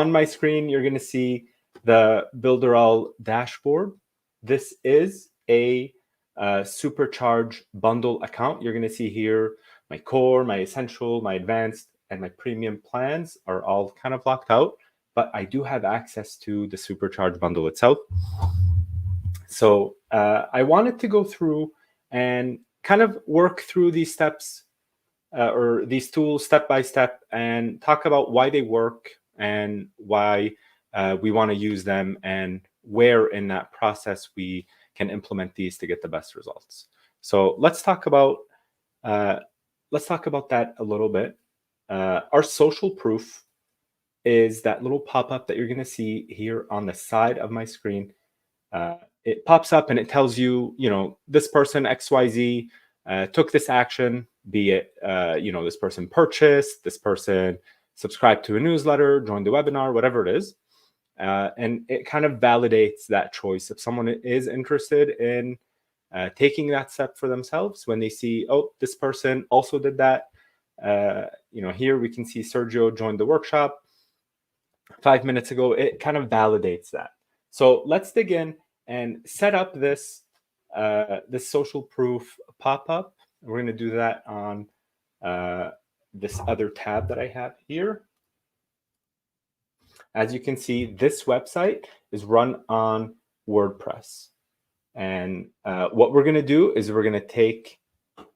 On my screen, you're going to see the Builderall dashboard. This is a Supercharge Bundle account. You're going to see here my core, my essential, my advanced, and my premium plans are all kind of locked out, but I do have access to the Supercharge Bundle itself. So I wanted to go through and kind of work through these steps or these tools step by step and talk about why they work and why we want to use them and where in that process we can implement these to get the best results. So let's talk about that a little bit. Our social proof is that little pop-up that you're going to see here on the side of my screen. It pops up and it tells you, this person XYZ took this action, be it, this person purchased, this person subscribed to a newsletter, joined the webinar, whatever it is. And it kind of validates that choice. If someone is interested in taking that step for themselves, when they see, oh, this person also did that. Here we can see Sergio joined the workshop 5 minutes ago. It kind of validates that. So let's dig in and set up this social proof pop-up. We're going to do that on this other tab that I have here. As you can see, this website is run on WordPress. And what we're going to do is we're going to take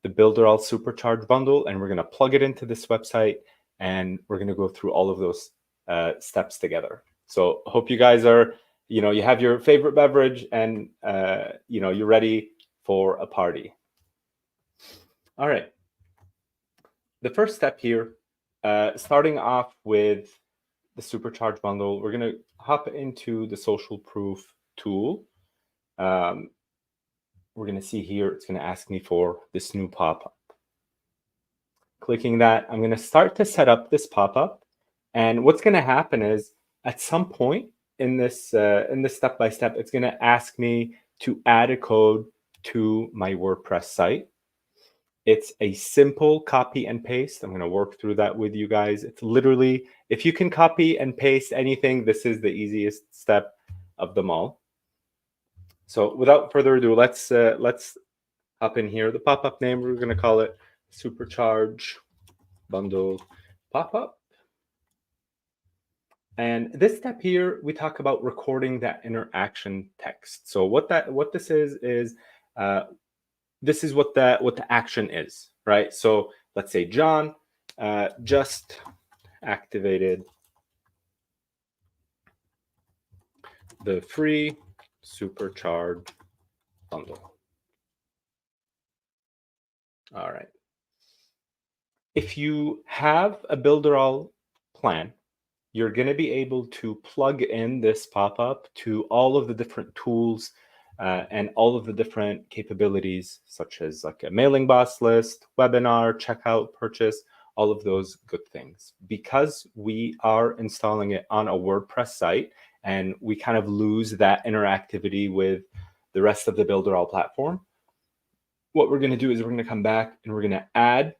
the Builderall Supercharge Bundle and we're going to plug it into this website, and we're going to go through all of those steps together. So I hope you guys are, you have your favorite beverage and, you're ready for a party. All right. The first step here, starting off with the Supercharge Bundle, we're going to hop into the social proof tool. We're going to see here, it's going to ask me for this new pop-up. Clicking that, I'm going to start to set up this pop-up. And what's going to happen is at some point in this step-by-step, it's going to ask me to add a code to my WordPress site. It's a simple copy and paste. I'm going to work through that with you guys. It's literally, if you can copy and paste anything, this is the easiest step of them all. So without further ado, let's hop in here. The pop-up name, we're going to call it Supercharge Bundle Pop-up. And this step here, we talk about recording that interaction text. So what this is this is what the action is, right? So let's say John just activated the free Supercharge Bundle. All right. If you have a Builderall plan, you're going to be able to plug in this pop-up to all of the different tools and all of the different capabilities, such as like a mailing boss list, webinar, checkout, purchase, all of those good things. Because we are installing it on a WordPress site and we kind of lose that interactivity with the rest of the Builderall platform, what we're going to do is we're going to come back and we're going to add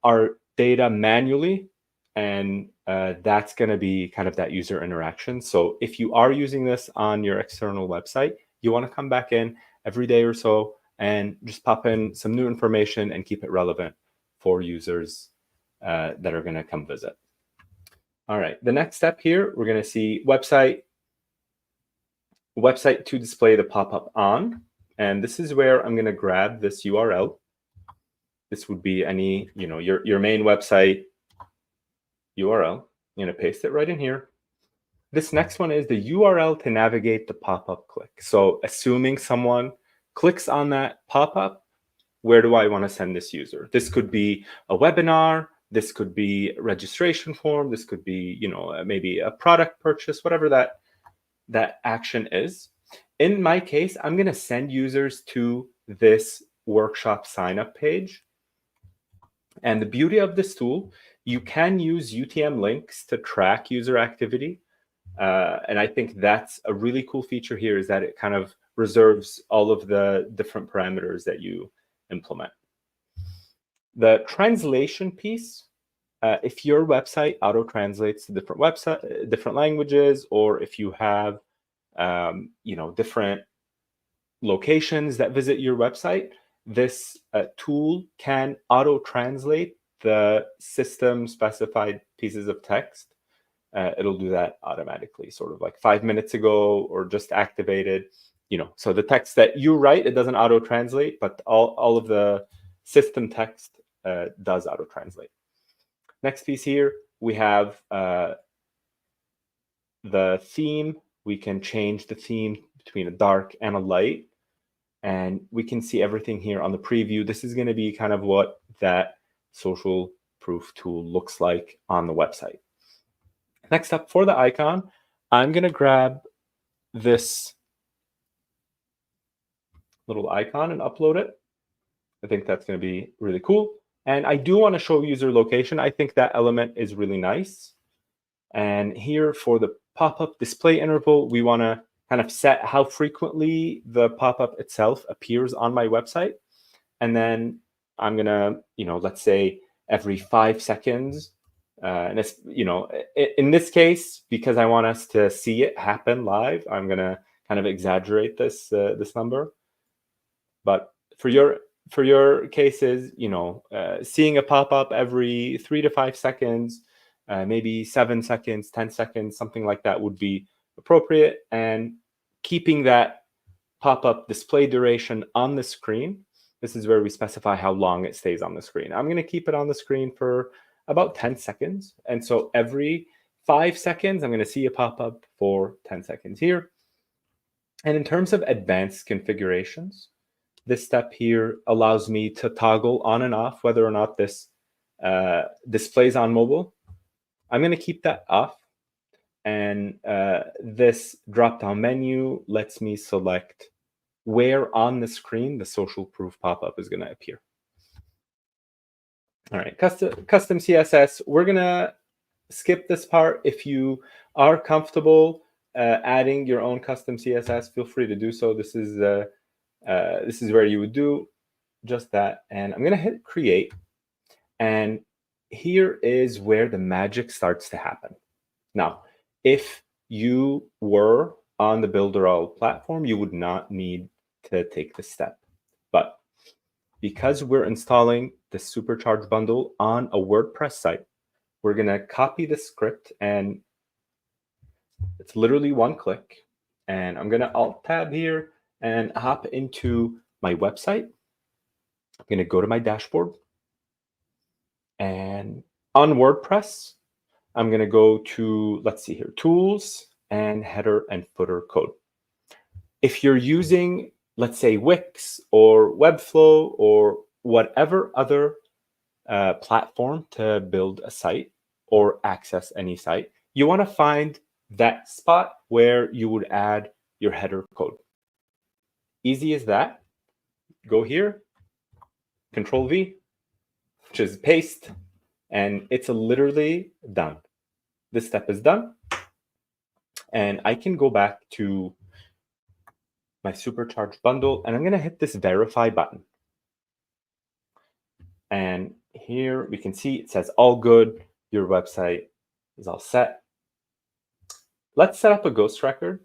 our data manually, and that's going to be kind of that user interaction. So if you are using this on your external website, you want to come back in every day or so and just pop in some new information and keep it relevant for users that are going to come visit. All right, the next step here, we're going to see website to display the pop-up on. And this is where I'm going to grab this URL. This would be any, your main website URL. I'm going to paste it right in here. This next one is the URL to navigate the pop-up click. So assuming someone clicks on that pop-up, where do I want to send this user? This could be a webinar. This could be a registration form. This could be, maybe a product purchase, whatever that action is. In my case, I'm going to send users to this workshop sign-up page. And the beauty of this tool, you can use UTM links to track user activity. And I think that's a really cool feature here, is that it kind of reserves all of the different parameters that you implement. The translation piece, if your website auto translates to different languages, or if you have different locations that visit your website, this tool can auto translate the system specified pieces of text. It'll do that automatically, sort of like 5 minutes ago, or just activated. So the text that you write, it doesn't auto translate, but all of the system text does auto translate. Next piece here, we have the theme. We can change the theme between a dark and a light, and we can see everything here on the preview. This is going to be kind of what that social proof tool looks like on the website. Next up, for the icon, I'm going to grab this little icon and upload it. I think that's going to be really cool. And I do want to show user location. I think that element is really nice. And here for the pop-up display interval, we want to kind of set how frequently the pop-up itself appears on my website. And then I'm going to, let's say every 5 seconds. And it's, in this case, because I want us to see it happen live, I'm going to kind of exaggerate this number. But for your cases, seeing a pop-up every 3 to 5 seconds, maybe 7 seconds, 10 seconds, something like that would be appropriate. And keeping that pop-up display duration on the screen, this is where we specify how long it stays on the screen. I'm going to keep it on the screen for about 10 seconds. And so every 5 seconds, I'm going to see a pop-up for 10 seconds here. And in terms of advanced configurations, this step here allows me to toggle on and off whether or not this displays on mobile. I'm going to keep that off. And this drop-down menu lets me select where on the screen the social proof pop-up is going to appear. All right, custom CSS. We're going to skip this part. If you are comfortable adding your own custom CSS, feel free to do so. This is where you would do just that. And I'm going to hit create. And here is where the magic starts to happen. Now, if you were on the Builderall platform, you would not need to take this step. But because we're installing the Supercharge Bundle on a WordPress site, we're going to copy the script, and it's literally one click. And I'm going to Alt-Tab here and hop into my website. I'm going to go to my dashboard. And on WordPress, I'm going to go to, let's see here, Tools and Header and Footer Code. If you're using, let's say, Wix or Webflow or whatever other platform to build a site or access any site, you want to find that spot where you would add your header code. Easy as that. Go here, Control V, which is paste, and it's literally done. This step is done. And I can go back to my Supercharge Bundle, and I'm going to hit this verify button. And here we can see it says all good. Your website is all set. Let's set up a ghost record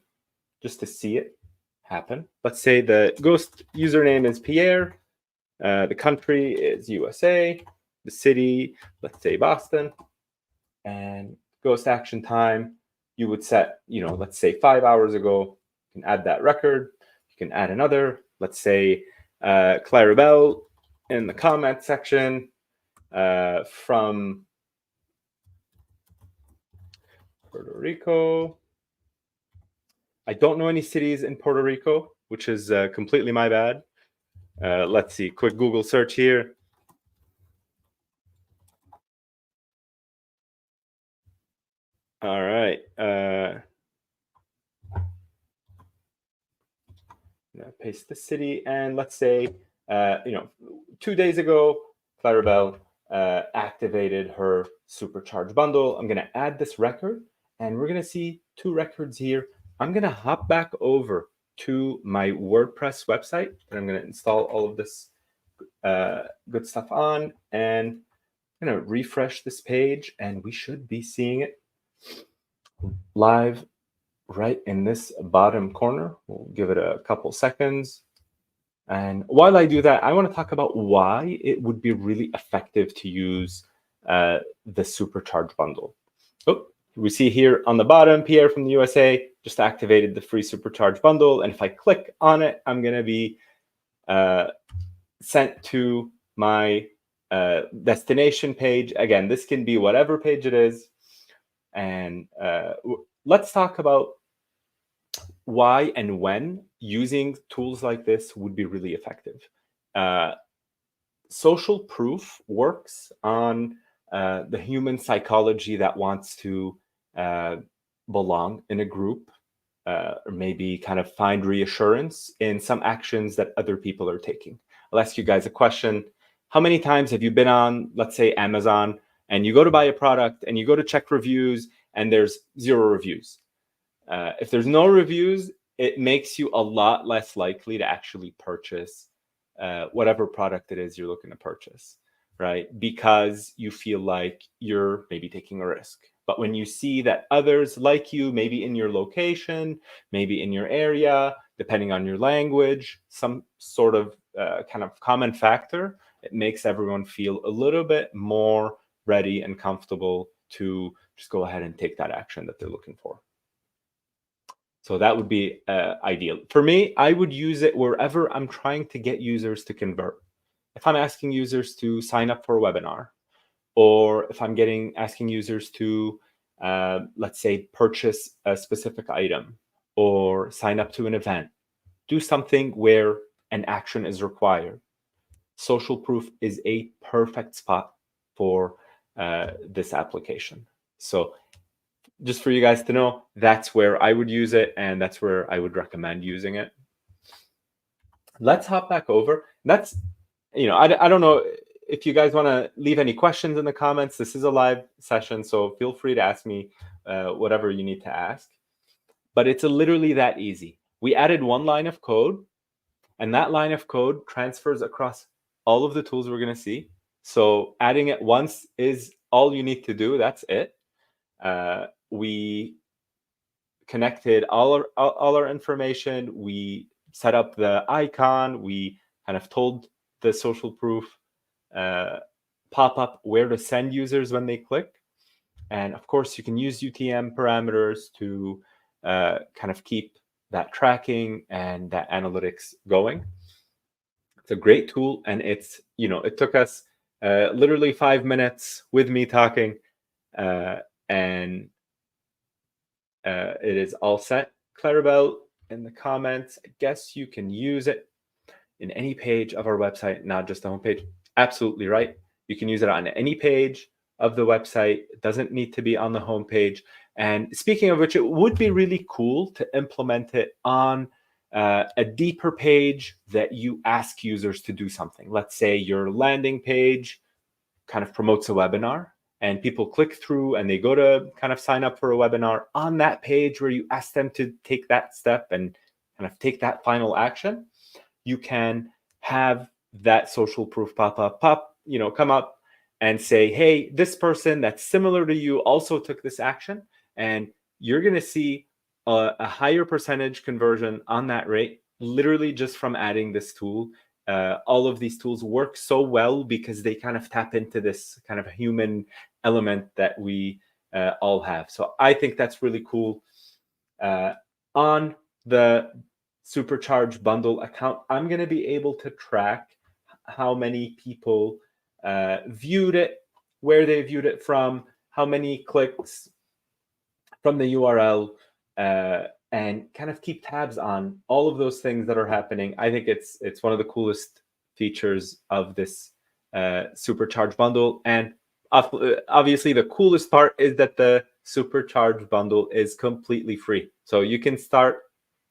just to see it happen. Let's say the ghost username is Pierre. The country is USA. The city, let's say Boston. And ghost action time, you would set, let's say 5 hours ago. You can add that record. You can add another. Let's say Clarabelle in the comment section from Puerto Rico. I don't know any cities in Puerto Rico, which is completely my bad. Let's see, quick Google search here. All right. Paste the city, and let's say, 2 days ago, Clarabelle activated her Supercharge Bundle. I'm going to add this record, and we're going to see 2 records here. I'm going to hop back over to my WordPress website, and I'm going to install all of this good stuff on. And I'm going to refresh this page and we should be seeing it live right in this bottom corner. We'll give it a couple seconds. And while I do that, I want to talk about why it would be really effective to use the Supercharge Bundle. Oh, we see here on the bottom, Pierre from the USA just activated the free Supercharge Bundle. And if I click on it, I'm going to be sent to my destination page. Again, this can be whatever page it is. And let's talk about why and when using tools like this would be really effective. Social proof works on the human psychology that wants to belong in a group, or maybe kind of find reassurance in some actions that other people are taking. I'll ask you guys a question. How many times have you been on, let's say, Amazon, and you go to buy a product and you go to check reviews and there's 0 reviews? If there's no reviews, it makes you a lot less likely to actually purchase whatever product it is you're looking to purchase, right? Because you feel like you're maybe taking a risk. But when you see that others like you, maybe in your location, maybe in your area, depending on your language, some sort of kind of common factor, it makes everyone feel a little bit more ready and comfortable to just go ahead and take that action that they're looking for. So that would be ideal. For me, I would use it wherever I'm trying to get users to convert. If I'm asking users to sign up for a webinar, or if I'm asking users to, let's say, purchase a specific item, or sign up to an event, do something where an action is required. Social proof is a perfect spot for this application. So just for you guys to know, that's where I would use it, and that's where I would recommend using it. Let's hop back over. That's, I don't know if you guys want to leave any questions in the comments. This is a live session, so feel free to ask me whatever you need to ask. But it's literally that easy. We added one line of code, and that line of code transfers across all of the tools we're going to see. So adding it once is all you need to do. That's it. We connected all our information. We set up the icon. We kind of told the social proof pop-up where to send users when they click. And of course, you can use UTM parameters to kind of keep that tracking and that analytics going. It's a great tool, and it's, it took us literally 5 minutes with me talking, and it is all set. Clarabelle in the comments, I guess you can use it in any page of our website, not just the homepage. Absolutely right. You can use it on any page of the website. It doesn't need to be on the homepage. And speaking of which, it would be really cool to implement it on a deeper page that you ask users to do something. Let's say your landing page kind of promotes a webinar, and people click through and they go to kind of sign up for a webinar. On that page where you ask them to take that step and kind of take that final action, you can have that social proof come up and say, hey, this person that's similar to you also took this action, and you're going to see a higher percentage conversion on that rate, literally just from adding this tool. All of these tools work so well because they kind of tap into this kind of human element that we all have. So I think that's really cool. On the Supercharge Bundle account, I'm going to be able to track how many people viewed it, where they viewed it from, how many clicks from the URL, and kind of keep tabs on all of those things that are happening. I think it's one of the coolest features of this Supercharge Bundle. And obviously the coolest part is that the Supercharge Bundle is completely free. So you can start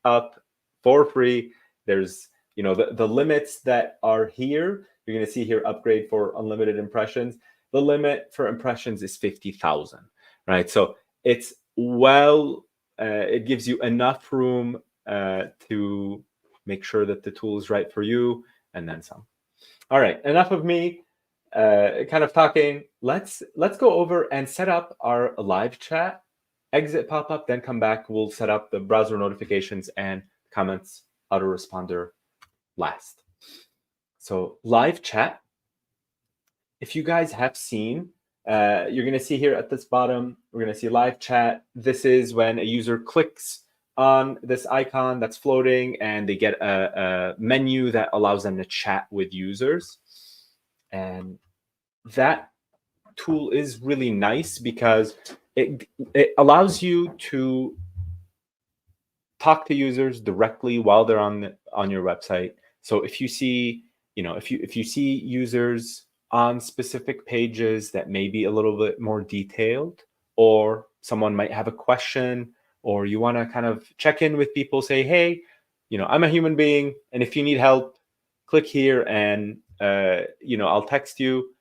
up for free. There's, the limits that are here. You're going to see here, upgrade for unlimited impressions. The limit for impressions is 50,000, right? So it's it gives you enough room to make sure that the tool is right for you, and then some. All right, enough of me. kind of talking. Let's go over and set up our live chat. Exit pop-up, then come back. We'll set up the browser notifications and comments autoresponder last. So live chat. If you guys have seen, you're going to see here at this bottom, we're going to see live chat. This is when a user clicks on this icon that's floating and they get a menu that allows them to chat with users. And that tool is really nice because it allows you to talk to users directly while they're on your website. So if you see, if you see users on specific pages that may be a little bit more detailed, or someone might have a question, or you want to kind of check in with people, say, hey, I'm a human being, and if you need help, click here and I'll text you.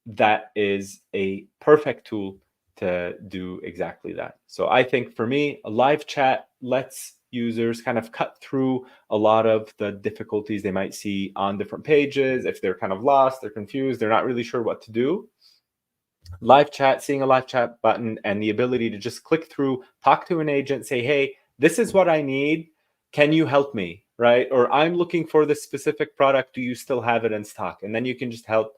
That is a perfect tool to do exactly that. So I think for me, a live chat lets users kind of cut through a lot of the difficulties they might see on different pages. If they're kind of lost, they're confused, they're not really sure what to do. Live chat, seeing a live chat button and the ability to just click through, talk to an agent, say, hey, this is what I need. Can you help me? Right? Or I'm looking for this specific product. Do you still have it in stock? And then you can just help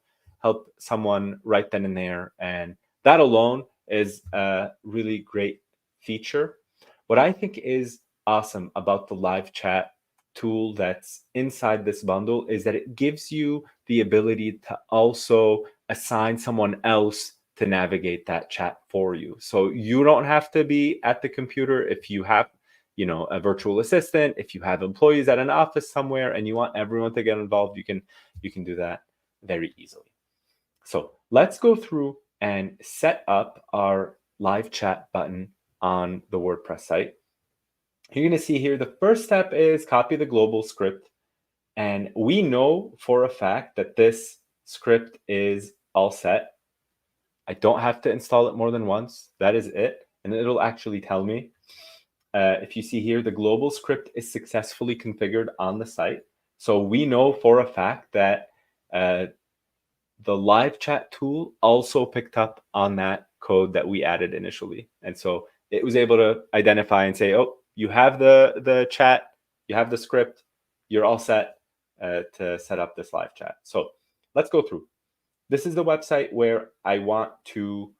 someone right then and there. And that alone is a really great feature. What I think is awesome about the live chat tool that's inside this bundle is that it gives you the ability to also assign someone else to navigate that chat for you. So you don't have to be at the computer. If you have a virtual assistant, if you have employees at an office somewhere and you want everyone to get involved, you can do that very easily. So let's go through and set up our live chat button on the WordPress site. You're going to see here the first step is copy the global script. And we know for a fact that this script is all set. I don't have to install it more than once. That is it. And it'll actually tell me. If you see here, the global script is successfully configured on the site. So we know for a fact that the live chat tool also picked up on that code that we added initially. And so it was able to identify and say, oh, you have the chat, you have the script, you're all set to set up this live chat. So let's go through. This is the website where I want to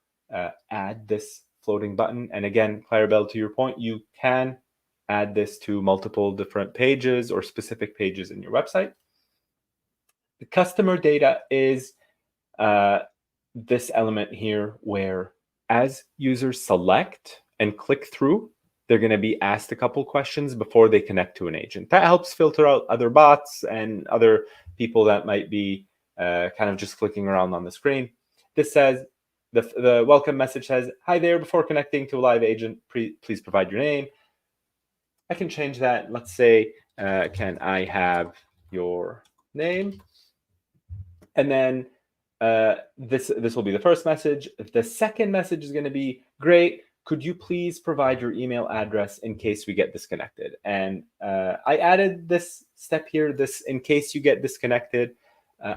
add this floating button. And again, Clarabelle, to your point, you can add this to multiple different pages or specific pages in your website. The customer data is this element here where as users select and click through, they're going to be asked a couple questions before they connect to an agent. That helps filter out other bots and other people that might be kind of just clicking around on the screen. This says, the welcome message says, hi there, before connecting to a live agent, please provide your name. I can change that. Let's say, can I have your name? And then this will be the first message. The second message is going to be, great, could you please provide your email address in case we get disconnected? And I added this step here, this in case you get disconnected.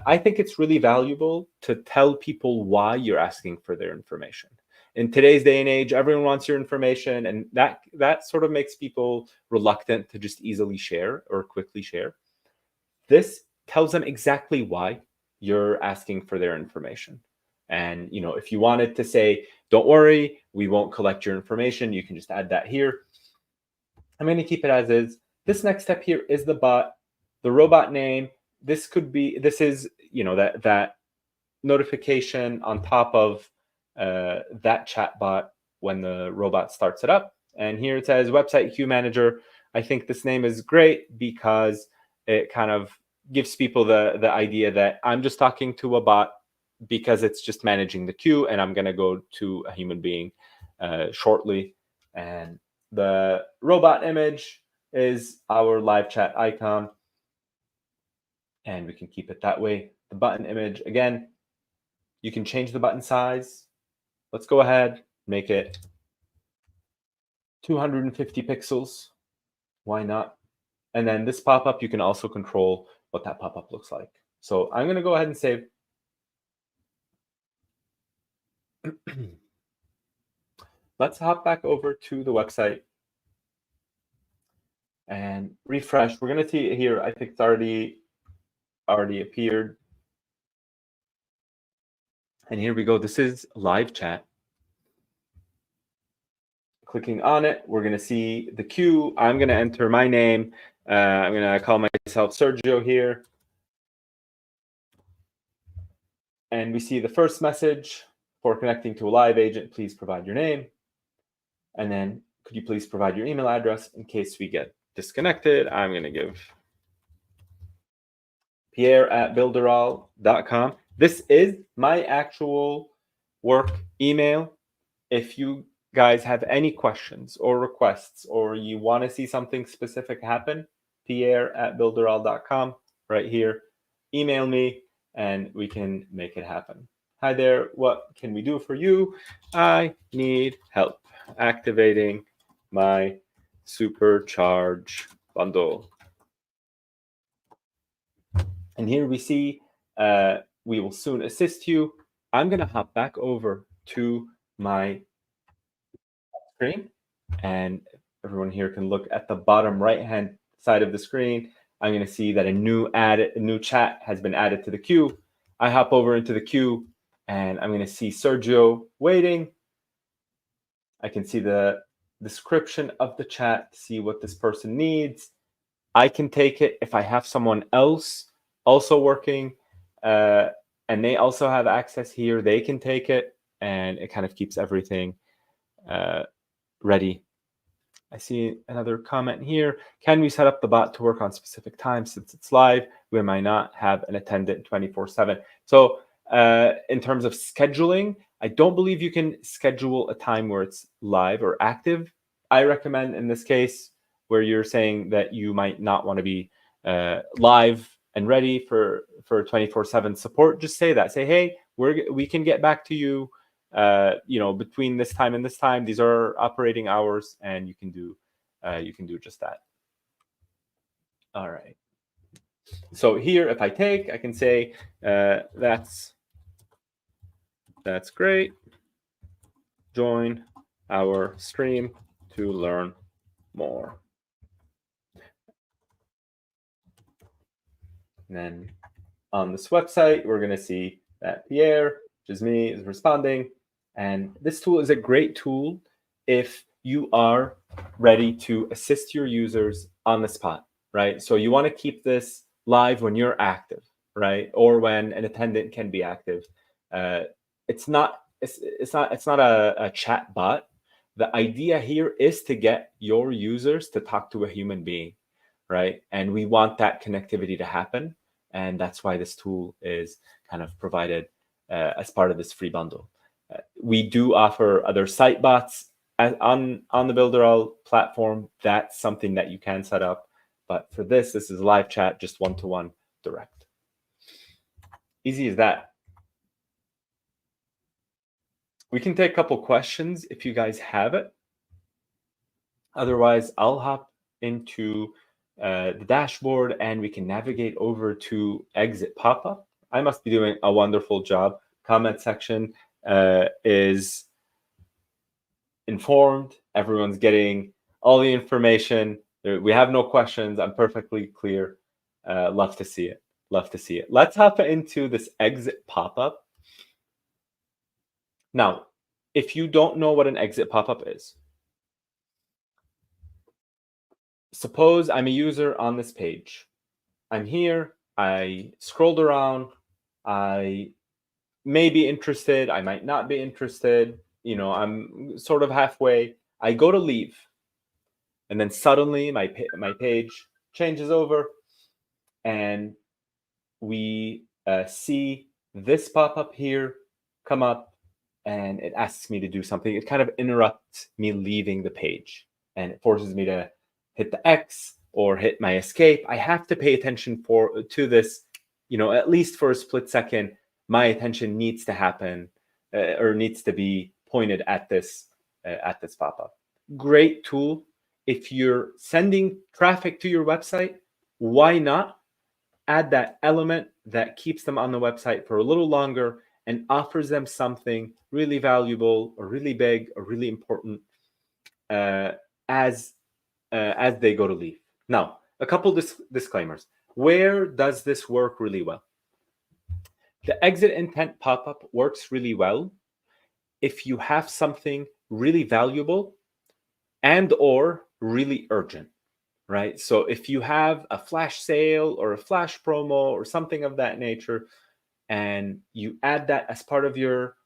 I think it's really valuable to tell people why you're asking for their information. In today's day and age, everyone wants your information, and that sort of makes people reluctant to just easily share or quickly share. This tells them exactly why you're asking for their information. And if you wanted to say, don't worry, we won't collect your information, you can just add that here. I'm going to keep it as is. This next step here is the bot, the robot name. This is that notification on top of that chat bot when the robot starts it up. And here it says website queue manager. I think this name is great because it kind of gives people the idea that I'm just talking to a bot because it's just managing the queue, and I'm going to go to a human being shortly. And the robot image is our live chat icon, and we can keep it that way. The button image, again, you can change the button size. Let's go ahead, make it 250 pixels. Why not? And then this pop-up, you can also control what that pop-up looks like. So I'm going to go ahead and save. Let's hop back over to the website and refresh. We're going to see it here. I think it's already appeared. And here we go. This is live chat. Clicking on it, we're going to see the queue. I'm going to enter my name. I'm going to call myself Sergio here. And we see the first message: for connecting to a live agent, please provide your name. And then could you please provide your email address in case we get disconnected? I'm going to give Pierre@builderall.com. This is my actual work email. If you guys have any questions or requests, or you want to see something specific happen, Pierre@builderall.com, right here. Email me and we can make it happen. Hi there, what can we do for you? I need help activating my Supercharge Bundle. And here we see we will soon assist you. I'm going to hop back over to my screen, and everyone here can look at the bottom right-hand side of the screen. I'm going to see that a new chat has been added to the queue. I hop over into the queue, and I'm going to see Sergio waiting. I can see the description of the chat, see what this person needs. I can take it if I have someone else also working, and they also have access here. They can take it, and it kind of keeps everything ready. I see another comment here. Can we set up the bot to work on specific times since it's live? We might not have an attendant 24/7. So in terms of scheduling, I don't believe you can schedule a time where it's live or active. I recommend in this case where you're saying that you might not want to be live and ready for 24/7 support, just say that. Say, hey, we can get back to you between this time and this time. These are operating hours, and you can do just that. All right. So here, if I can say that's great. Join our stream to learn more. And then on this website, we're going to see that Pierre, which is me, is responding. And this tool is a great tool if you are ready to assist your users on the spot, right? So you want to keep this live when you're active, right? Or when an attendant can be active. It's not a chat bot. The idea here is to get your users to talk to a human being, right? And we want that connectivity to happen. And that's why this tool is kind of provided as part of this free bundle. We do offer other site bots on the Builderall platform. That's something that you can set up. But for this is live chat, just one-to-one direct. Easy as that. We can take a couple questions if you guys have it. Otherwise, I'll hop into the dashboard and we can navigate over to exit pop-up. I must be doing a wonderful job. Comment section is informed. Everyone's getting all the information. We have no questions. I'm perfectly clear. Love to see it. Love to see it. Let's hop into this exit pop-up. Now, if you don't know what an exit pop-up is, suppose I'm a user on this page. I'm here. I scrolled around. I may be interested. I might not be interested. I'm sort of halfway. I go to leave. And then suddenly my page changes over. And we see this pop-up here come up. And it asks me to do something. It kind of interrupts me leaving the page. And it forces me to hit the X or hit my escape. I have to pay attention to this, at least for a split second. My attention needs to happen or needs to be pointed at this pop-up. Great tool. If you're sending traffic to your website, why not add that element that keeps them on the website for a little longer and offers them something really valuable or really big or really important as they go to leave. Now, a couple disclaimers. Where does this work really well? The exit intent pop-up works really well if you have something really valuable and or really urgent, right? So if you have a flash sale or a flash promo or something of that nature, and you add that as part of your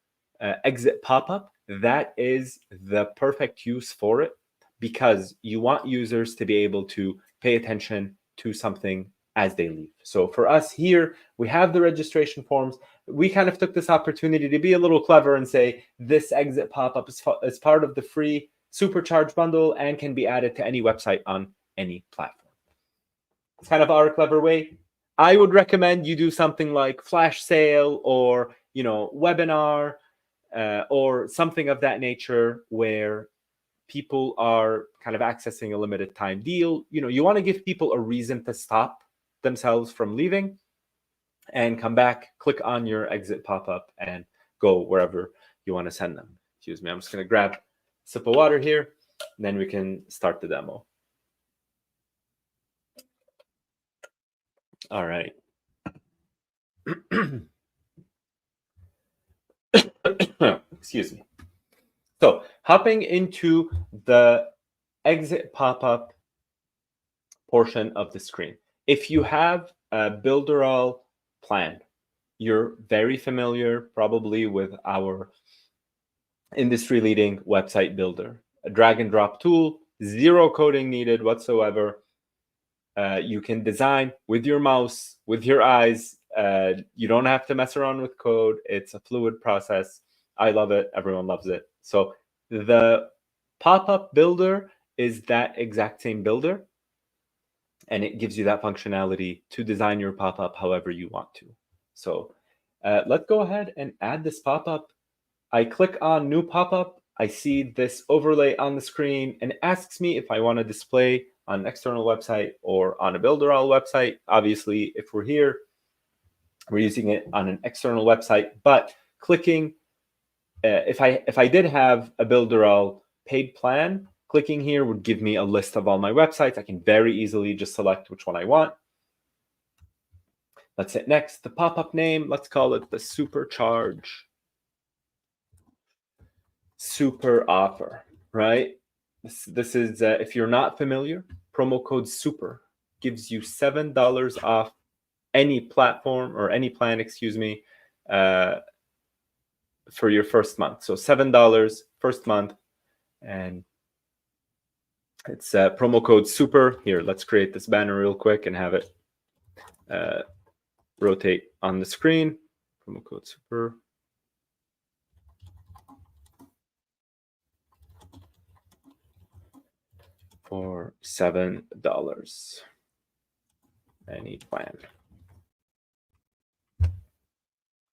exit pop-up, that is the perfect use for it, because you want users to be able to pay attention to something as they leave. So for us here, we have the registration forms. We kind of took this opportunity to be a little clever and say this exit pop-up is part of the free Supercharge Bundle and can be added to any website on any platform. It's kind of our clever way. I would recommend you do something like flash sale or webinar or something of that nature where people are kind of accessing a limited time deal. You want to give people a reason to stop themselves from leaving and come back, click on your exit pop-up and go wherever you want to send them. Excuse me, I'm just going to grab a sip of water here, and then we can start the demo. All right. Excuse me. So hopping into the exit pop-up portion of the screen. If you have a Builderall plan, you're very familiar probably with our industry-leading website builder, a drag and drop tool, zero coding needed whatsoever. You can design with your mouse, with your eyes. You don't have to mess around with code. It's a fluid process. I love it. Everyone loves it. So the pop-up builder is that exact same builder, and it gives you that functionality to design your pop-up however you want to. So let's go ahead and add this pop-up. I click on new pop-up. I see this overlay on the screen and it asks me if I want to display on an external website or on a Builderall website. Obviously, if we're here, we're using it on an external website, but clicking, if I did have a Builderall paid plan, clicking here would give me a list of all my websites. I can very easily just select which one I want. Let's hit next. The pop-up name, let's call it the Supercharge Super Offer, right? This is, if you're not familiar, promo code SUPER gives you $7 off any platform or any plan, excuse me, for your first month. So $7 first month, and it's promo code SUPER. Here, let's create this banner real quick and have it rotate on the screen. Promo code SUPER. For $7 any plan.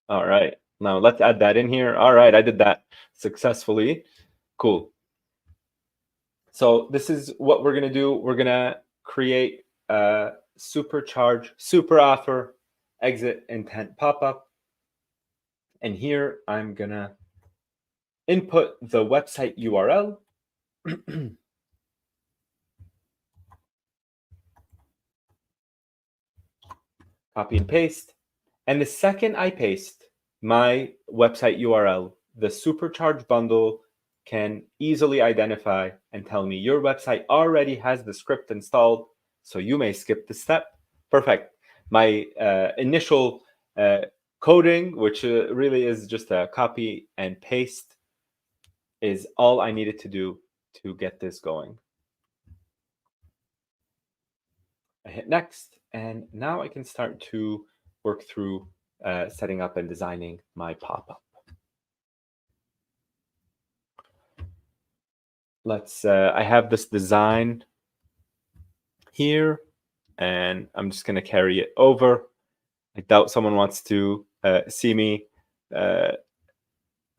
All right, now let's add that in here. All right, I did that successfully. Cool. So this is what we're gonna do. We're gonna create a Supercharge Super Offer exit intent pop-up, and here I'm gonna input the website URL. Copy and paste. And the second I paste my website URL, the Supercharge Bundle can easily identify and tell me your website already has the script installed, so you may skip the step. Perfect. My initial coding, which really is just a copy and paste, is all I needed to do to get this going. I hit next, and now I can start to work through setting up and designing my pop-up. Let's, I have this design here, and I'm just going to carry it over. I doubt someone wants to see me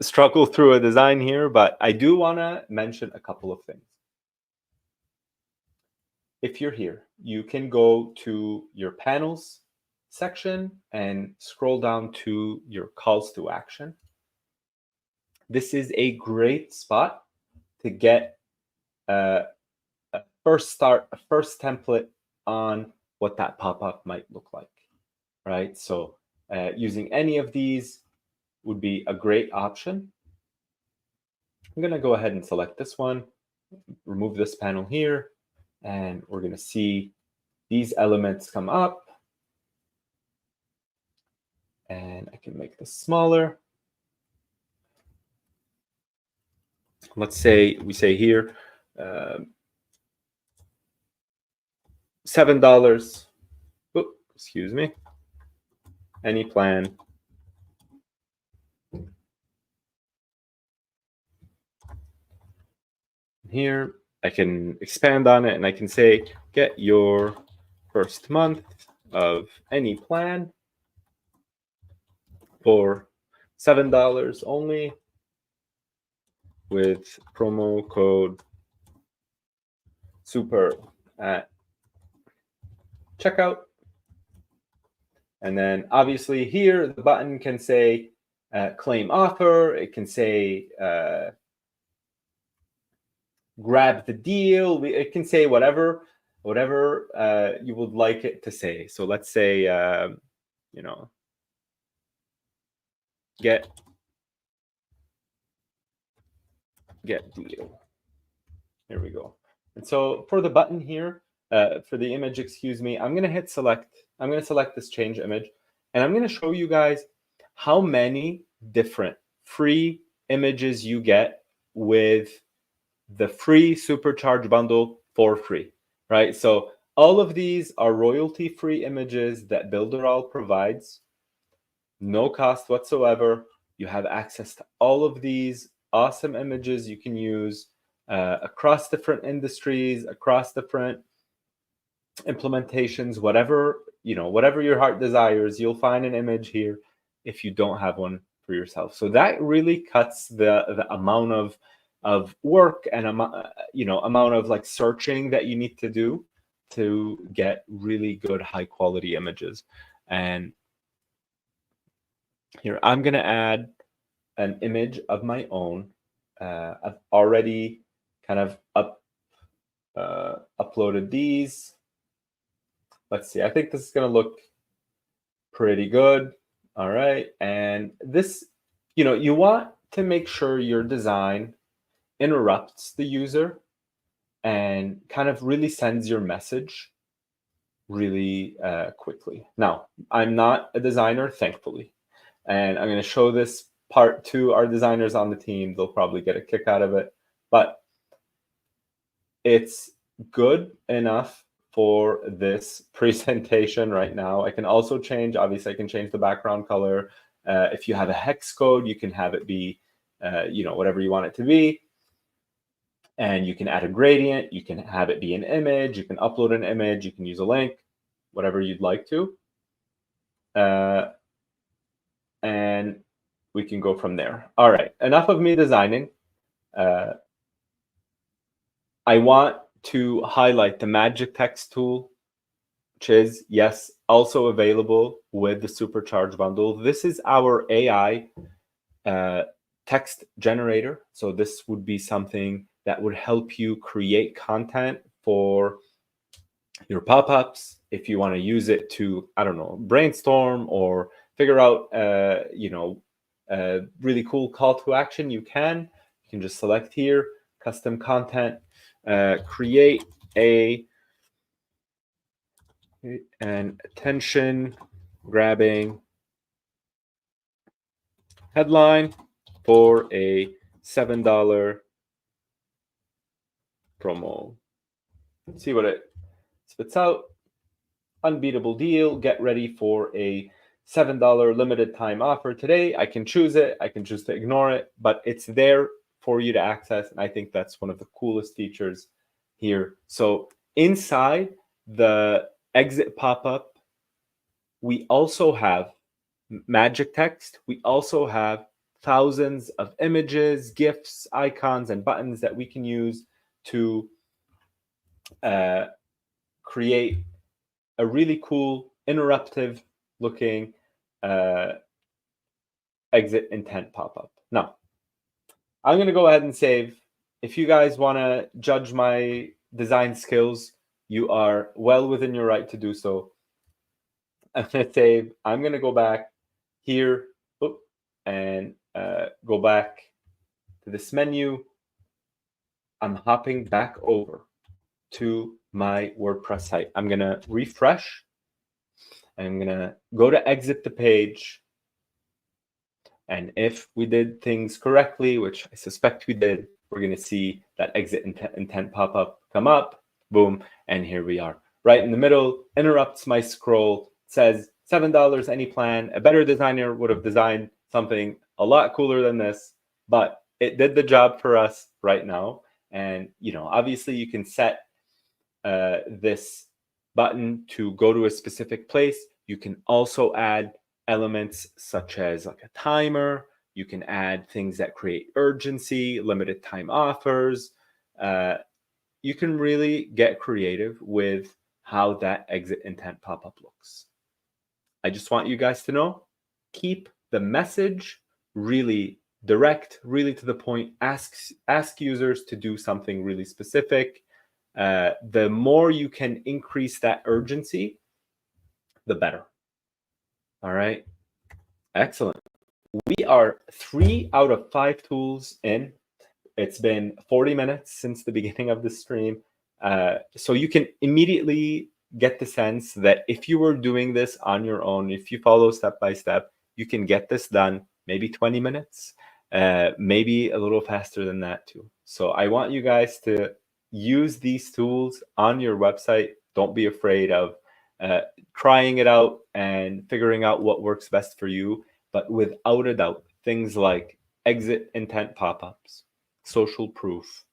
struggle through a design here, but I do want to mention a couple of things. If you're here, you can go to your panels section and scroll down to your calls to action. This is a great spot to get a first template on what that pop-up might look like, right? So using any of these would be a great option. I'm going to go ahead and select this one, remove this panel here, and we're going to see these elements come up. And I can make this smaller. Let's say we say here, $7. Oops, excuse me. Any plan. Here, I can expand on it and I can say, get your first month of any plan for $7 only with promo code super at checkout. And then obviously here, the button can say claim offer. It can say grab the deal. It can say whatever you would like it to say. So let's say, you know, get deal. Here we go. And so for the button here, for the image, excuse me, I'm going to hit select. I'm going to select this change image, and I'm going to show you guys how many different free images you get with the free Supercharge bundle for free, right? So all of these are royalty-free images that Builderall provides, no cost whatsoever. You have access to all of these awesome images you can use across different industries, across different implementations, whatever your heart desires, you'll find an image here if you don't have one for yourself. So that really cuts the amount of work and amount of like searching that you need to do to get really good high quality images. And here I'm going to add an image of my own. I've already kind of uploaded these. Let's see. I think this is going to look pretty good. All right. And this, you want to make sure your design interrupts the user and kind of really sends your message really quickly. Now, I'm not a designer, thankfully, and I'm going to show this part to our designers on the team. They'll probably get a kick out of it, but it's good enough for this presentation right now. I can also change, obviously, I can change the background color. If you have a hex code, you can have it be, whatever you want it to be. And you can add a gradient. You can have it be an image. You can upload an image. You can use a link, whatever you'd like to. And we can go from there. All right, enough of me designing. I want to highlight the magic text tool, which is, yes, also available with the Supercharge bundle. This is our AI text generator. So this would be something that would help you create content for your pop-ups. If you want to use it to, I don't know, brainstorm or figure out, a really cool call to action, you can just select here, custom content, create an attention grabbing headline for a $7 promo. See what it spits out. Unbeatable deal. Get ready for a $7 limited time offer today. I can choose it. I can choose to ignore it, but it's there for you to access. And I think that's one of the coolest features here. So inside the exit pop-up, we also have magic text. We also have thousands of images, GIFs, icons, and buttons that we can use to create a really cool interruptive looking exit intent pop-up. Now, I'm going to go ahead and save. If you guys want to judge my design skills, you are well within your right to do so. I'm going to save. I'm going to go back here and go back to this menu. I'm hopping back over to my WordPress site. I'm going to refresh. I'm going to go to exit the page. And if we did things correctly, which I suspect we did, we're going to see that exit intent pop-up come up, boom, and here we are. Right in the middle, interrupts my scroll, says $7 any plan. A better designer would have designed something a lot cooler than this, but it did the job for us right now. And, you know, obviously you can set this button to go to a specific place. You can also add elements such as like a timer. You can add things that create urgency, limited time offers. You can really get creative with how that exit intent pop-up looks. I just want you guys to know, keep the message really direct, really to the point. Ask users to do something really specific. The more you can increase that urgency, the better. All right, excellent. We are 3 out of 5 tools in. It's been 40 minutes since the beginning of the stream. So you can immediately get the sense that if you were doing this on your own, if you follow step by step, you can get this done maybe 20 minutes, maybe a little faster than that too. So I want you guys to use these tools on your website. Don't be afraid of trying it out and figuring out what works best for you. But without a doubt, things like exit intent pop-ups, social proof,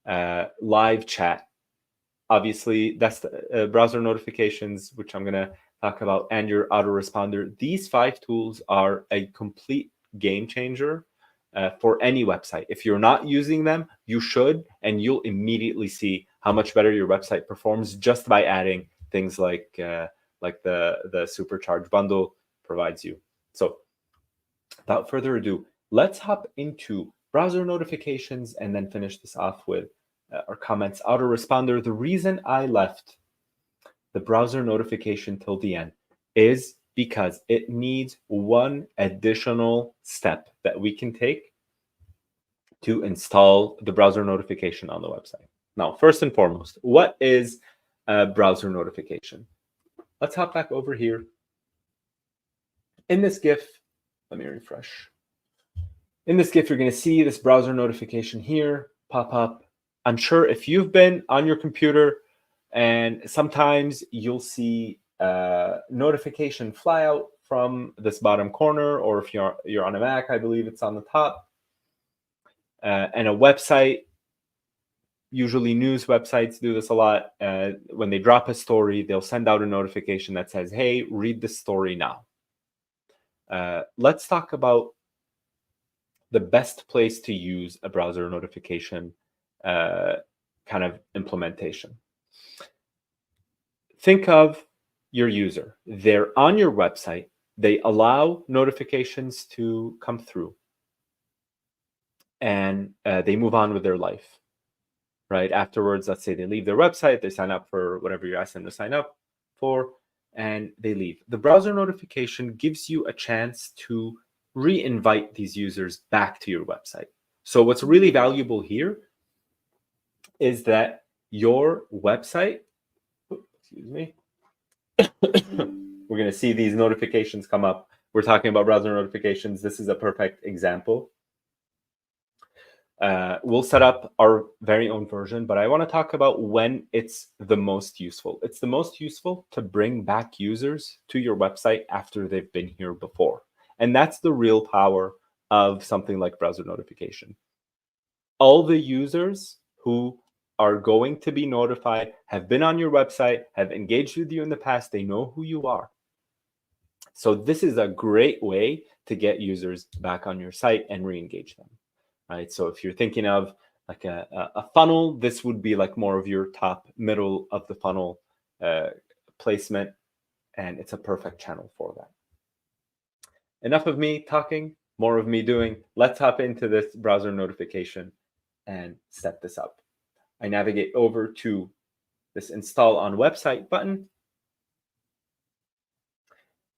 live chat, obviously that's the browser notifications, which I'm going to talk about, and your autoresponder. These 5 tools are a complete game changer for any website. If you're not using them, you should, and you'll immediately see how much better your website performs just by adding things like the Supercharge Bundle provides you. So without further ado, let's hop into browser notifications and then finish this off with our comments. Autoresponder. The reason I left the browser notification till the end is because it needs one additional step that we can take to install the browser notification on the website. Now, first and foremost, what is a browser notification? Let's hop back over here. In this GIF, let me refresh. In this GIF, you're going to see this browser notification here pop up. I'm sure if you've been on your computer and sometimes you'll see a notification fly out from this bottom corner, or if you're on a Mac, I believe it's on the top. And a website, usually news websites do this a lot. When they drop a story, they'll send out a notification that says, hey, read the story now. Let's talk about the best place to use a browser notification kind of implementation. Think of your user. They're on your website. They allow notifications to come through, and they move on with their life. Right afterwards, let's say they leave their website, they sign up for whatever you ask them to sign up for, and they leave. The browser notification gives you a chance to re-invite these users back to your website. So what's really valuable here is that your website, excuse me, we're going to see these notifications come up. We're talking about browser notifications. This is a perfect example. We'll set up our very own version, but I want to talk about when it's the most useful. It's the most useful to bring back users to your website after they've been here before. And that's the real power of something like browser notification. All the users who are going to be notified have been on your website, have engaged with you in the past, they know who you are. So this is a great way to get users back on your site and re-engage them. Right? So if you're thinking of like a funnel, this would be like more of your top middle of the funnel placement. and it's a perfect channel for that. Enough of me talking, more of me doing. Let's hop into this browser notification and set this up. I navigate over to this install on website button.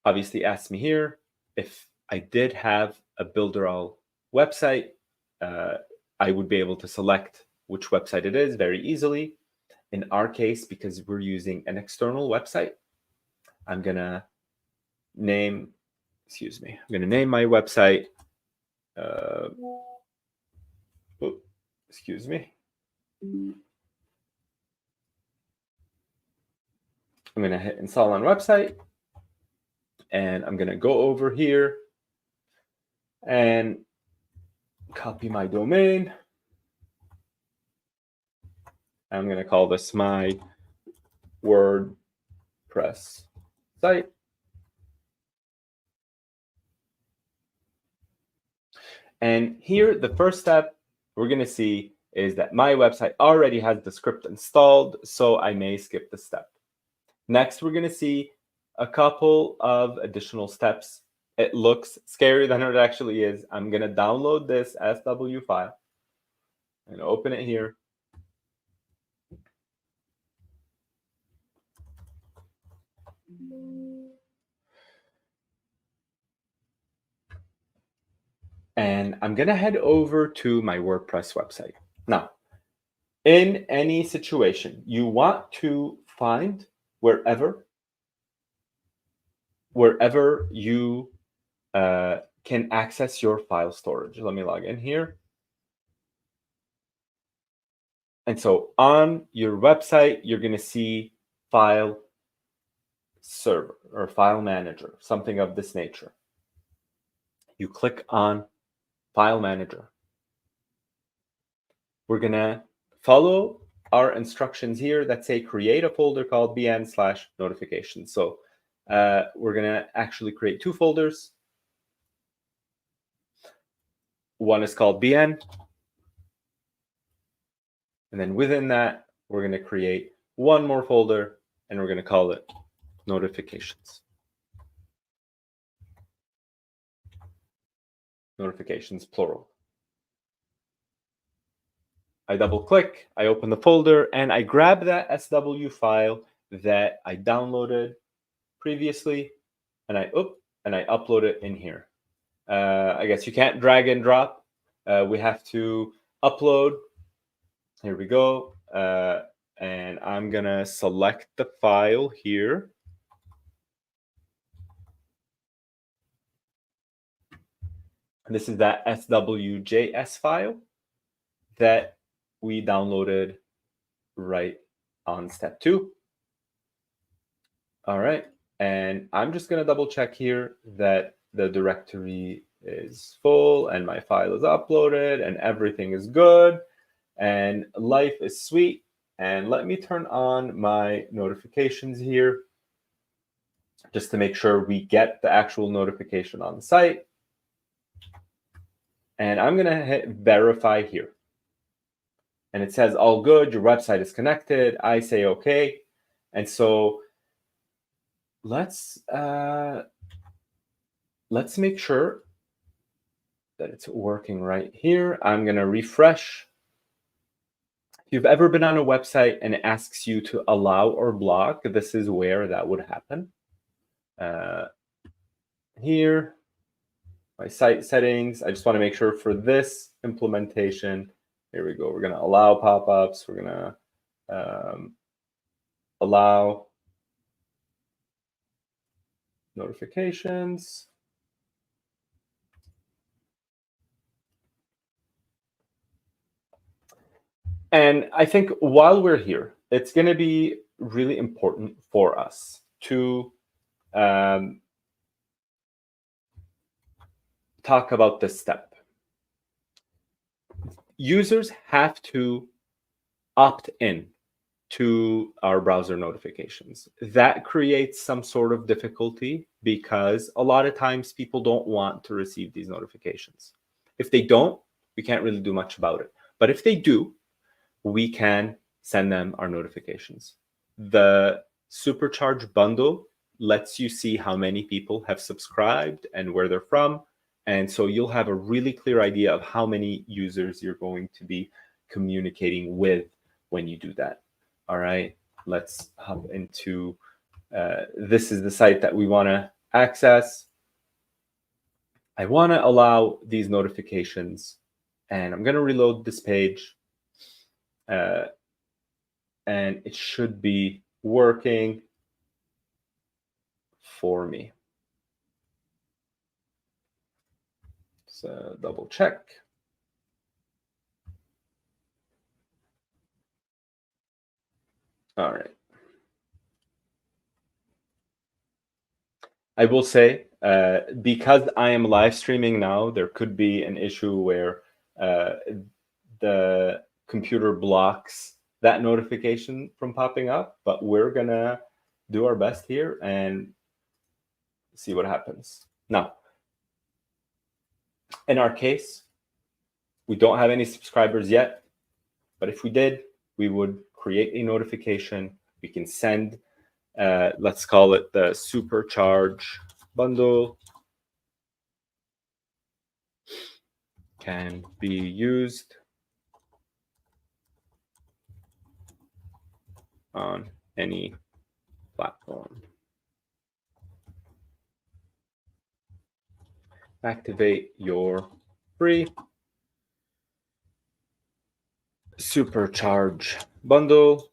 Obviously asks me here if I did have a Builderall website, I would be able to select which website it is very easily. In our case, because we're using an external website, I'm gonna name, I'm gonna name my website, excuse me. I'm gonna hit install on website, and I'm gonna go over here and copy my domain. I'm gonna call this my WordPress site. And here, the first step we're gonna see is that my website already has the script installed, so I may skip the step. Next, we're gonna see a couple of additional steps. It looks scarier than it actually is. I'm gonna download this SW file and open it here. And I'm gonna head over to my WordPress website. Now, in any situation, you want to find wherever you can access your file storage. Let me log in here. And so on your website, you're going to see file server or file manager, something of this nature. You click on file manager. We're going to follow our instructions here that say create a folder called bn/notifications. So we're going to actually create two folders. One is called bn. And then within that, we're going to create one more folder, and we're going to call it notifications. Notifications, plural. I double click, I open the folder, and I grab that SW file that I downloaded previously, and I upload it in here. I guess you can't drag and drop. We have to upload. Here we go. And I'm gonna select the file here. And this is that swjs file that we downloaded right on step 2. All right, and I'm just gonna double check here that the directory is full and my file is uploaded and everything is good and life is sweet. And let me turn on my notifications here just to make sure we get the actual notification on the site. And I'm gonna hit verify here. And it says all good, your website is connected. I say okay. And so let's make sure that it's working right here. I'm gonna refresh. If you've ever been on a website and it asks you to allow or block, this is where that would happen. Here, my site settings. I just want to make sure for this implementation, here we go. We're going to allow pop-ups. We're going to allow notifications. And I think while we're here, it's going to be really important for us to talk about this step. Users have to opt in to our browser notifications. That creates some sort of difficulty because a lot of times people don't want to receive these notifications. If they don't, we can't really do much about it. But if they do, we can send them our notifications. The Supercharge Bundle lets you see how many people have subscribed and where they're from. And so you'll have a really clear idea of how many users you're going to be communicating with when you do that. All right, let's hop into, this is the site that we want to access. I want to allow these notifications, and I'm going to reload this page, and it should be working for me. So double check. All right. I will say, because I am live streaming now, there could be an issue where the computer blocks that notification from popping up, but we're gonna do our best here and see what happens. Now, in our case, we don't have any subscribers yet, but if we did, we would create a notification. We can send, let's call it the Supercharge Bundle can be used on any platform. Activate your free Supercharge Bundle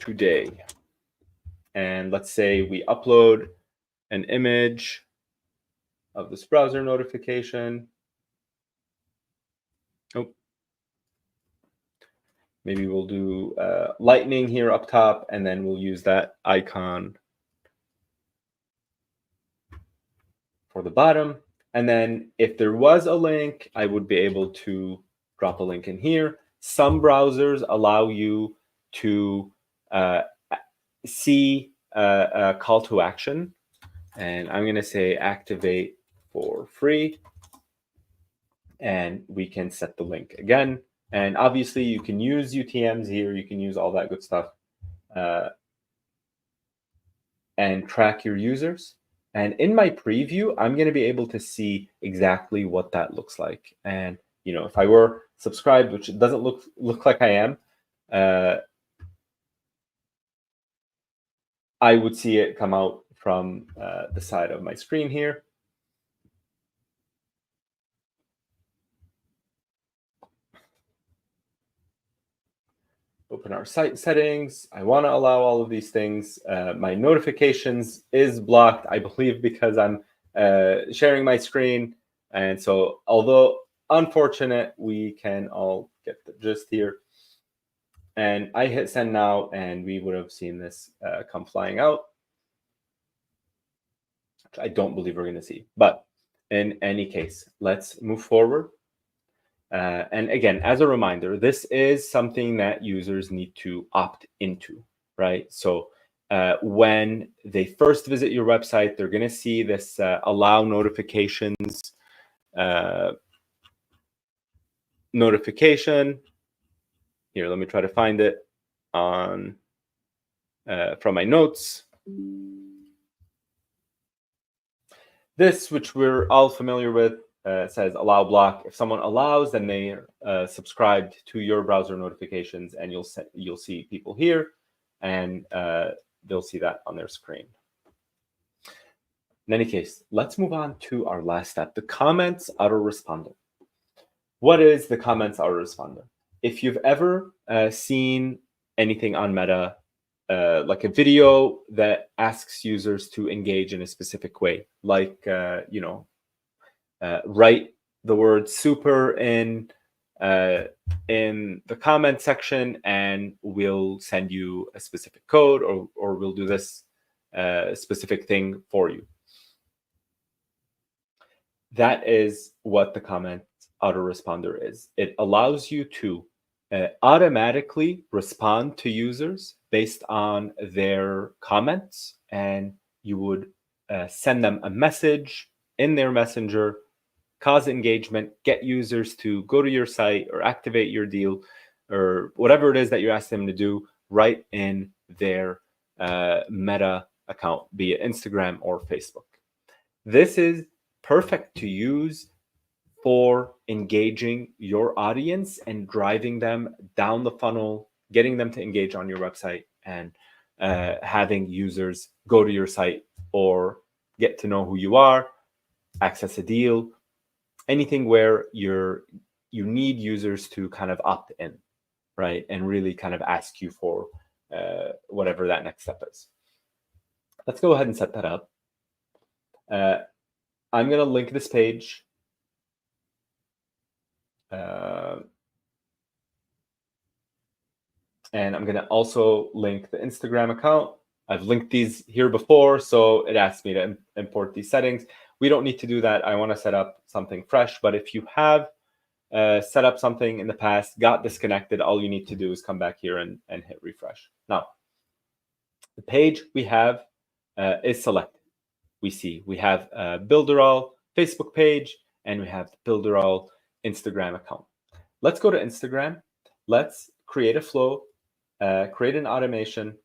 today. And let's say we upload an image of this browser notification. Oh, maybe we'll do lightning here up top, and then we'll use that icon for the bottom. And then if there was a link, I would be able to drop a link in here. Some browsers allow you to see a call to action. And I'm going to say activate for free. And we can set the link again. And obviously, you can use UTMs here. You can use all that good stuff and track your users. And in my preview, I'm going to be able to see exactly what that looks like. And you know, if I were subscribed, which it doesn't look like I am, I would see it come out from the side of my screen here. Open our site settings. I want to allow all of these things. My notifications is blocked, I believe, because I'm sharing my screen. And so, although unfortunate, we can all get the gist here. And I hit send now, and we would have seen this come flying out, which I don't believe we're going to see. But in any case, let's move forward. And again, as a reminder, this is something that users need to opt into, right? So when they first visit your website, they're going to see this allow notifications notification. Here, let me try to find it on from my notes. This, which we're all familiar with, says allow block. If someone allows, then they subscribed to your browser notifications, and you'll see people here, and they'll see that on their screen. In any case, let's move on to our last step, the comments autoresponder. What is the comments autoresponder? If you've ever seen anything on Meta, like a video that asks users to engage in a specific way, like write the word super in the comment section, and we'll send you a specific code, or we'll do this specific thing for you. That is what the comment autoresponder is. It allows you to automatically respond to users based on their comments, and you would send them a message in their messenger, cause engagement, get users to go to your site or activate your deal or whatever it is that you ask them to do right in their Meta account, be it Instagram or Facebook. This is perfect to use for engaging your audience and driving them down the funnel, getting them to engage on your website, and having users go to your site or get to know who you are, access a deal, anything where you need users to kind of opt in, right? And really kind of ask you for whatever that next step is. Let's go ahead and set that up. I'm going to link this page. And I'm going to also link the Instagram account. I've linked these here before, so it asks me to import these settings. We don't need to do that. I want to set up something fresh, but if you have set up something in the past, got disconnected, all you need to do is come back here and hit refresh. Now, the page we have is selected. We have Builderall Facebook page, and we have the Builderall Instagram account. Let's go to Instagram. Let's create a flow, create an automation,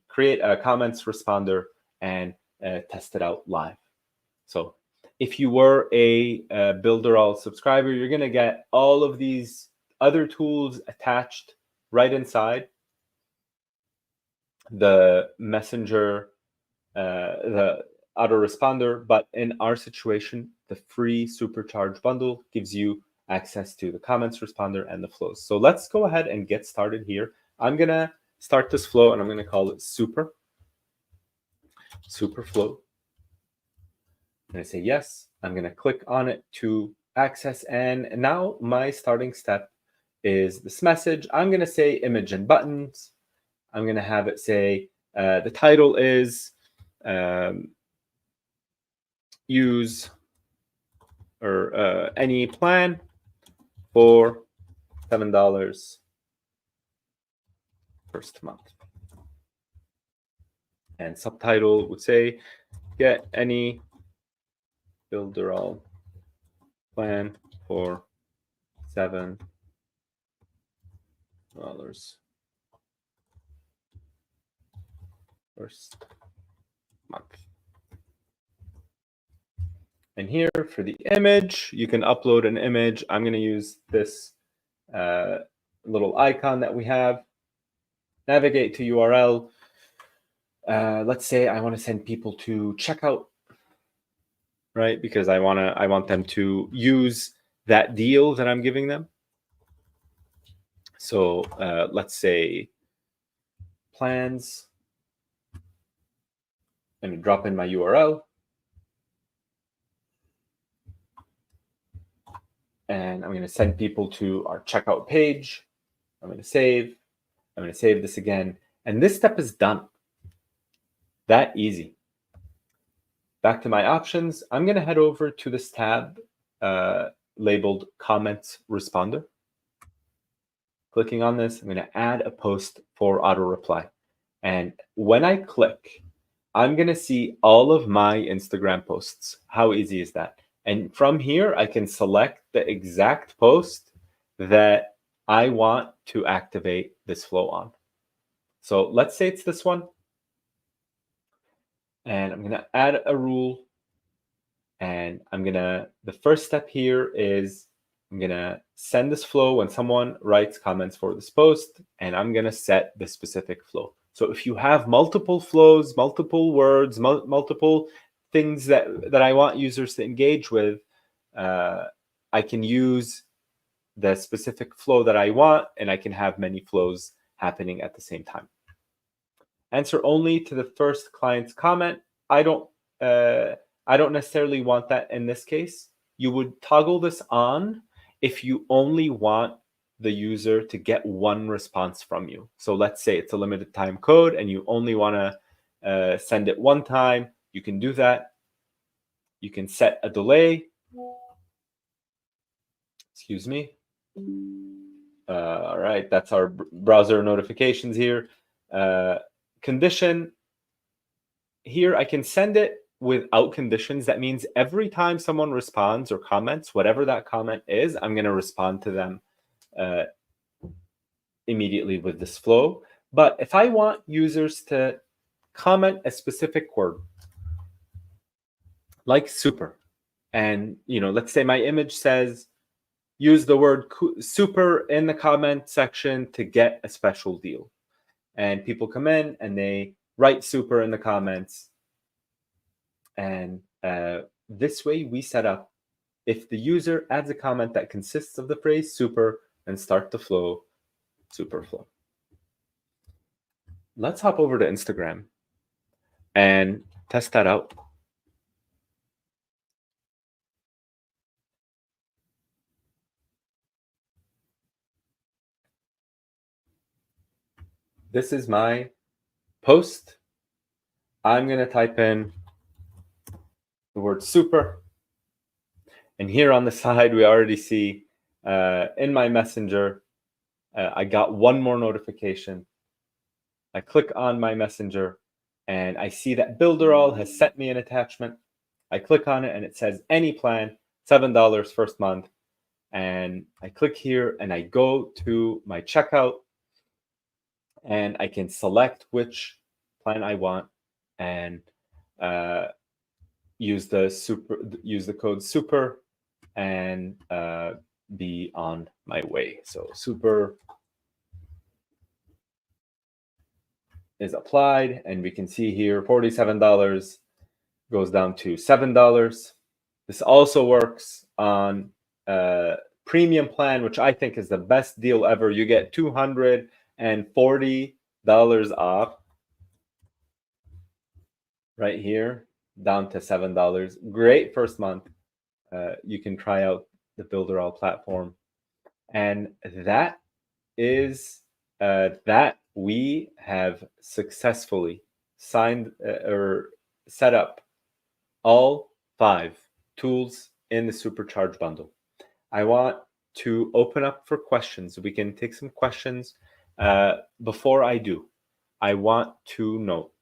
create a comments responder, and test it out live. So if you were a Builderall subscriber, you're going to get all of these other tools attached right inside the Messenger, the autoresponder. But in our situation, the free Supercharge Bundle gives you access to the comments responder and the flows. So let's go ahead and get started here. I'm going to start this flow, and I'm going to call it super flow. I'm going to say yes. I'm going to click on it to access. And now my starting step is this message. I'm going to say image and buttons. I'm going to have it say the title is use or any plan for $7 first month. And subtitle would say get any Builderall plan for $7 first month. And here for the image, you can upload an image. I'm going to use this little icon that we have. Navigate to URL. Let's say I want to send people to checkout, right? Because I want them to use that deal that I'm giving them. So let's say plans, and drop in my URL. And I'm going to send people to our checkout page. I'm going to save. I'm going to save this again. And this step is done. That easy. Back to my options. I'm going to head over to this tab labeled Comments Responder. Clicking on this, I'm going to add a post for auto reply. And when I click, I'm going to see all of my Instagram posts. How easy is that? And from here, I can select the exact post that I want to activate this flow on. So let's say it's this one. And I'm going to add a rule. And the first step here is I'm going to send this flow when someone writes comments for this post, and I'm going to set the specific flow. So if you have multiple flows, multiple words, multiple things that I want users to engage with, I can use the specific flow that I want, and I can have many flows happening at the same time. Answer only to the first client's comment. I don't necessarily want that in this case. You would toggle this on if you only want the user to get one response from you. So let's say it's a limited time code and you only want to send it one time. You can do that. You can set a delay. Excuse me. All right, that's our browser notifications here. Condition. Here I can send it without conditions. That means every time someone responds or comments, whatever that comment is, I'm going to respond to them immediately with this flow. But if I want users to comment a specific word, like super, and let's say my image says, use the word super in the comment section to get a special deal. And people come in and they write super in the comments. And this way we set up, if the user adds a comment that consists of the phrase super, and start the flow, super flow. Let's hop over to Instagram and test that out. This is my post. I'm going to type in the word super. And here on the side, we already see in my messenger, I got one more notification. I click on my messenger and I see that Builderall has sent me an attachment. I click on it and it says any plan, $7 first month. And I click here and I go to my checkout and I can select which plan I want and use the code super and be on my way. So super is applied, and we can see here $47 goes down to $7. This also works on premium plan, which I think is the best deal ever. You get $240 off right here, down to $7. Great first month. You can try out the Builderall platform. And that is that we have successfully signed or set up all 5 tools in the Supercharge bundle. I want to open up for questions. We can take some questions. Before I do, I want to note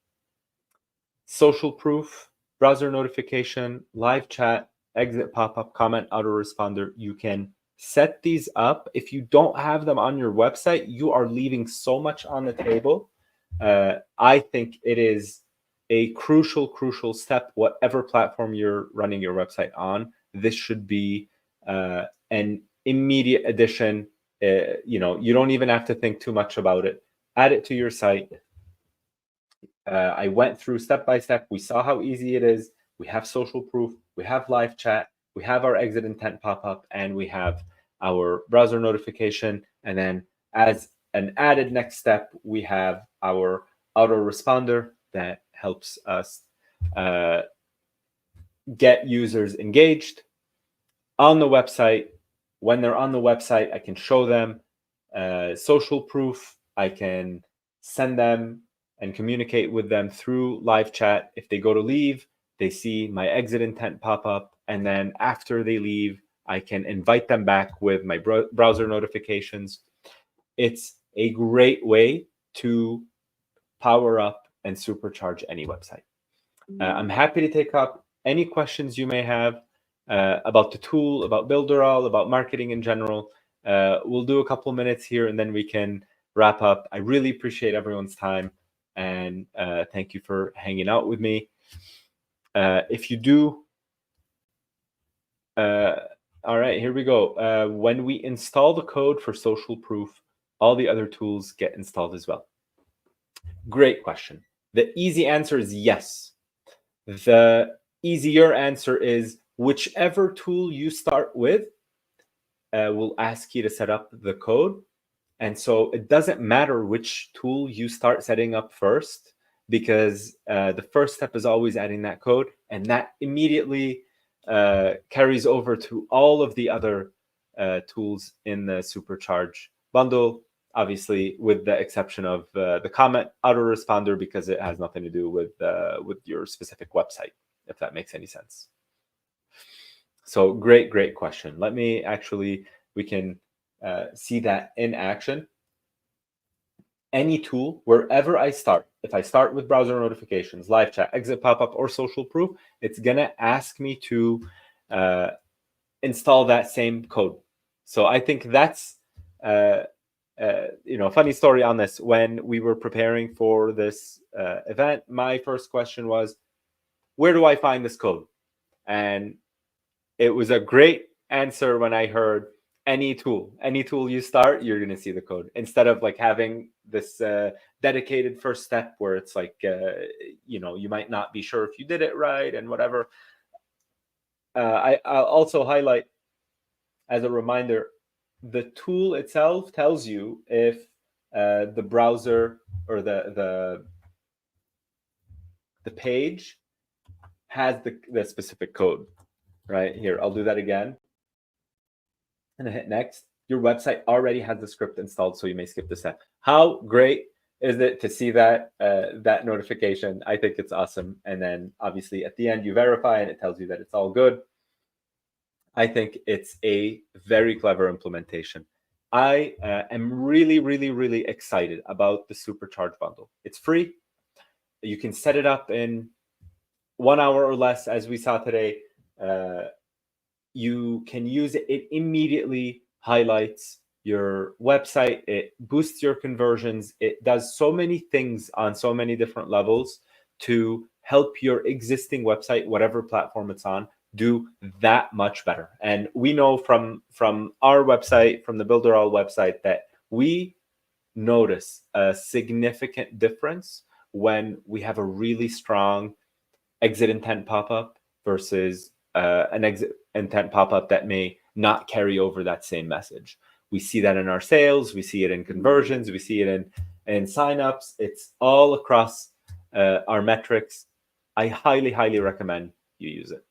social proof, browser notification, live chat, exit pop-up, comment, autoresponder. You can set these up. If you don't have them on your website, you are leaving so much on the table. I think it is a crucial step, whatever platform you're running your website on. This should be an immediate addition. You don't even have to think too much about it. Add it to your site. I went through step by step. We saw how easy it is. We have social proof. We have live chat. We have our exit intent pop-up, and we have our browser notification. And then as an added next step, we have our autoresponder that helps us get users engaged on the website. When they're on the website, I can show them social proof. I can send them and communicate with them through live chat. If they go to leave, they see my exit intent pop up. And then after they leave, I can invite them back with my browser notifications. It's a great way to power up and supercharge any website. I'm happy to take up any questions you may have about the tool, about Builderall, about marketing in general. We'll do a couple minutes here and then we can wrap up. I really appreciate everyone's time, and thank you for hanging out with me. If you do, all right, here we go. When we install the code for social proof, all the other tools get installed as well. Great question. The easy answer is yes. The easier answer is whichever tool you start with will ask you to set up the code. And so it doesn't matter which tool you start setting up first, because the first step is always adding that code, and that immediately carries over to all of the other tools in the Supercharge bundle, obviously with the exception of the comment autoresponder, because it has nothing to do with your specific website, if that makes any sense. So great question. Let me we can see that in action. Any tool, wherever I start, if I start with browser notifications, live chat, exit pop-up, or social proof, it's gonna ask me to install that same code. So I think that's funny story on this. When we were preparing for this event, my first question was, where do I find this code? And it was a great answer when I heard any tool you start, you're going to see the code, instead of like having this dedicated first step where it's like, you might not be sure if you did it right and whatever. I'll also highlight as a reminder, the tool itself tells you if the browser or the page has the specific code. Right here, I'll do that again and I hit next. Your website already has the script installed, so you may skip this step. How great is it to see that that notification? I think it's awesome. And then obviously at the end you verify and it tells you that it's all good. I think it's a very clever implementation. I am really, really, really excited about the Supercharge Bundle. It's free. You can set it up in 1 hour or less, as we saw today. You can use it. It immediately highlights your website. It boosts your conversions. It does so many things on so many different levels to help your existing website, whatever platform it's on, do that much better. And we know from our website, from the Builderall website, that we notice a significant difference when we have a really strong exit intent pop-up versus an exit intent pop-up that may not carry over that same message. We see that in our sales, we see it in conversions, we see it in signups. It's all across our metrics. I highly, highly recommend you use it.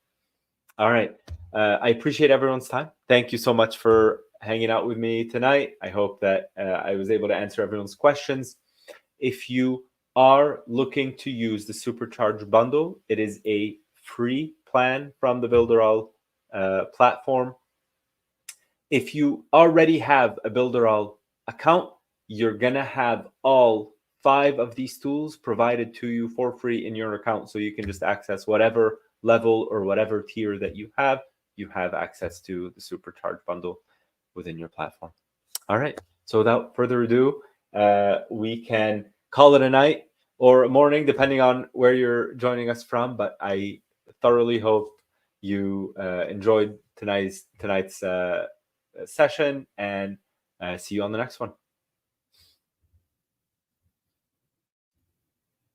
All right. I appreciate everyone's time. Thank you so much for hanging out with me tonight. I hope that I was able to answer everyone's questions. If you are looking to use the Supercharge Bundle, it is a free plan from the Builderall platform. If you already have a Builderall account, you're going to have all 5 of these tools provided to you for free in your account. So you can just access whatever level or whatever tier that you have access to the Supercharge Bundle within your platform. All right. So without further ado, we can call it a night or a morning, depending on where you're joining us from. But I thoroughly hope you enjoyed tonight's session, and see you on the next one.